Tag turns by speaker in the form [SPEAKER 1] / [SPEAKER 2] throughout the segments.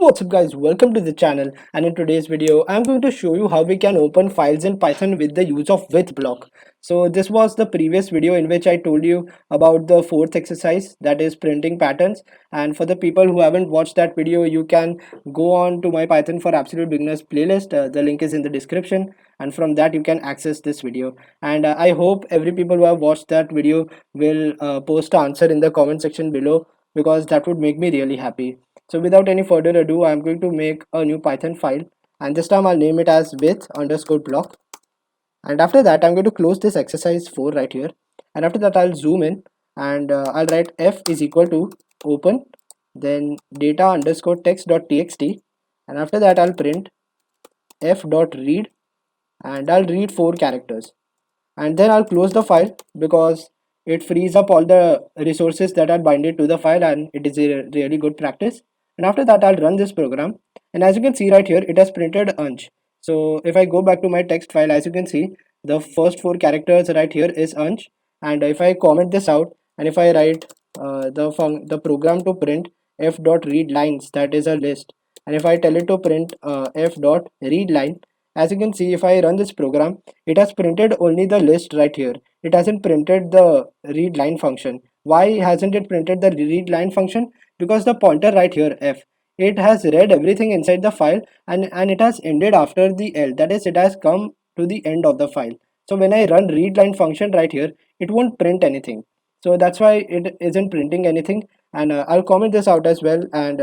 [SPEAKER 1] What's up guys, welcome to the channel, and in today's video I'm going to show you how we can open files in Python with the use of with block. So this was the previous video in which I told you about the fourth exercise, that is printing patterns. And for the people who haven't watched that video, you can go on to my Python for Absolute Beginners playlist. The link is in the description, and from that you can access this video. And I hope every people who have watched that video will post an answer in the comment section below, because that would make me really happy. So without any further ado, I'm going to make a new Python file, and this time I'll name it as with underscore block. And after that, I'm going to close this exercise 4 right here. And after that, I'll zoom in, and I'll write f is equal to open, then data underscore text dot txt. And after that, I'll print f dot read, and I'll read 4 characters. And then I'll close the file, because it frees up all the resources that are binded to the file, and it is a really good practice. And after that, I'll run this program, and as you can see right here, it has printed unch. So if I go back to my text file, as you can see, the first 4 characters right here is unch. And if I comment this out, and if I write the program to print f dot read lines, that is a list, and if I tell it to print f dot read line, as you can see, if I run this program, it has printed only the list right here. It hasn't printed the read line function. Why hasn't it printed the read line function? Because the pointer right here, f, it has read everything inside the file, and it has ended after the L. That is, it has come to the end of the file. So when I run read line function right here, it won't print anything. So that's why it isn't printing anything. And I'll comment this out as well. And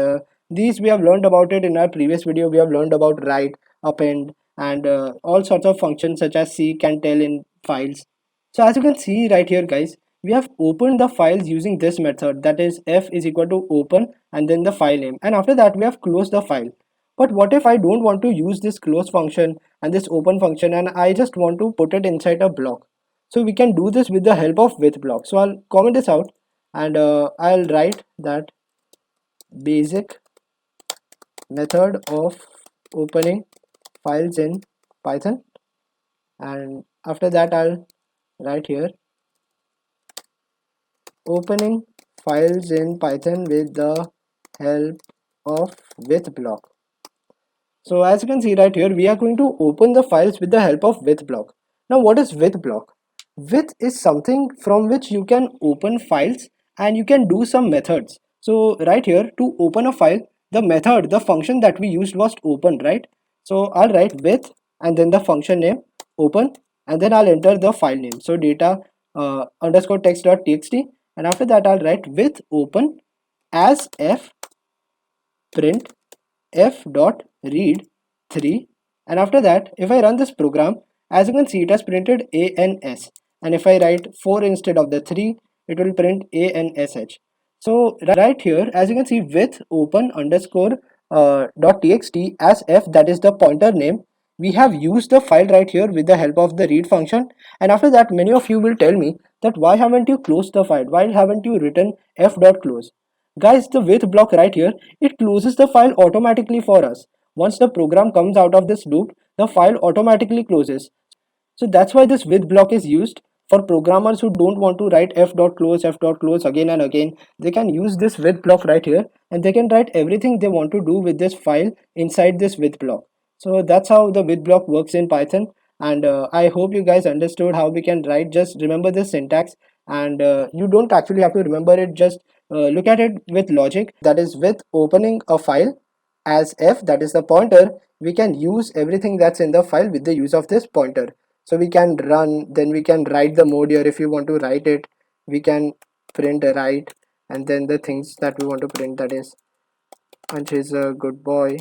[SPEAKER 1] these we have learned about it in our previous video. We have learned about write, append, and all sorts of functions such as seek and tell in files. So as you can see right here guys, we have opened the files using this method, that is f is equal to open and then the file name, and after that we have closed the file. But what if I don't want to use this close function and this open function, and I just want to put it inside a block? So we can do this with the help of with block. So I'll comment this out, and I'll write that basic method of opening files in Python, and after that I'll write here opening files in Python with the help of with block. So as you can see right here, we are going to open the files with the help of with block. Now what is with block? With is something from which you can open files, and you can do some methods. So right here, to open a file, the method, the function that we used was open, right? So I'll write with and then the function name open, and then I'll enter the file name. So data underscore text dot txt, and after that I'll write with open as f print f dot read 3. And after that, if I run this program, as you can see, it has printed ans, and if I write 4 instead of the 3, it will print ansh. So right here, as you can see, with open underscore dot txt as f, that is the pointer name, we have used the file right here with the help of the read function. And after that, many of you will tell me that why haven't you closed the file, why haven't you written f dot close? Guys, the with block right here, it closes the file automatically for us. Once the program comes out of this loop, the file automatically closes. So that's why this with block is used. For programmers who don't want to write f dot close again and again, they can use this with block right here, and they can write everything they want to do with this file inside this with block. So that's how the with block works in Python. And I hope you guys understood how we can write. Just remember this syntax, and you don't actually have to remember it. Just look at it with logic, that is with opening a file as f, that is the pointer. We can use everything that's in the file with the use of this pointer. So we can run, then we can write the mode here. If you want to write it, we can print a write, and then the things that we want to print, that is Ansh is a good boy,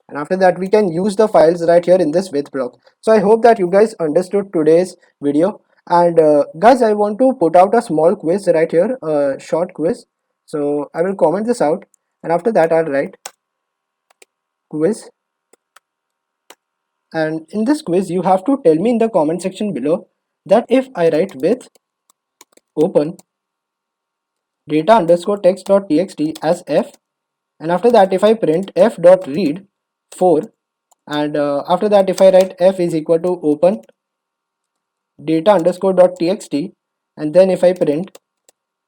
[SPEAKER 1] and after that we can use the files right here in this with block. So I hope that you guys understood today's video. And guys, I want to put out a small quiz right here, a short quiz. So I will comment this out, and after that I'll write quiz, and in this quiz you have to tell me in the comment section below that if I write with open data underscore text dot txt as f, and after that if I print f dot read 4, and after that if I write f is equal to open data underscore dot txt, and then if I print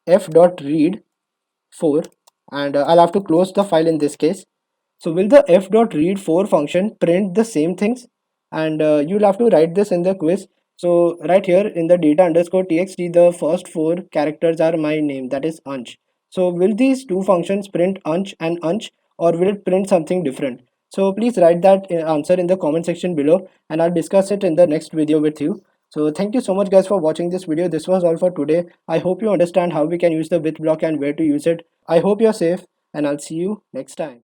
[SPEAKER 1] f dot read 4, and I'll have to close the file in this case, So will the f.read4 function print the same things? And you'll have to write this in the quiz. So right here in the data underscore txt, the first four characters are my name, that is Ansh. So will these two functions print Ansh and Ansh, or will it print something different? So please write that answer in the comment section below, and I'll discuss it in the next video with you. So thank you so much guys for watching this video. This was all for today. I hope you understand how we can use the with block and where to use it. I hope you're safe, and I'll see you next time.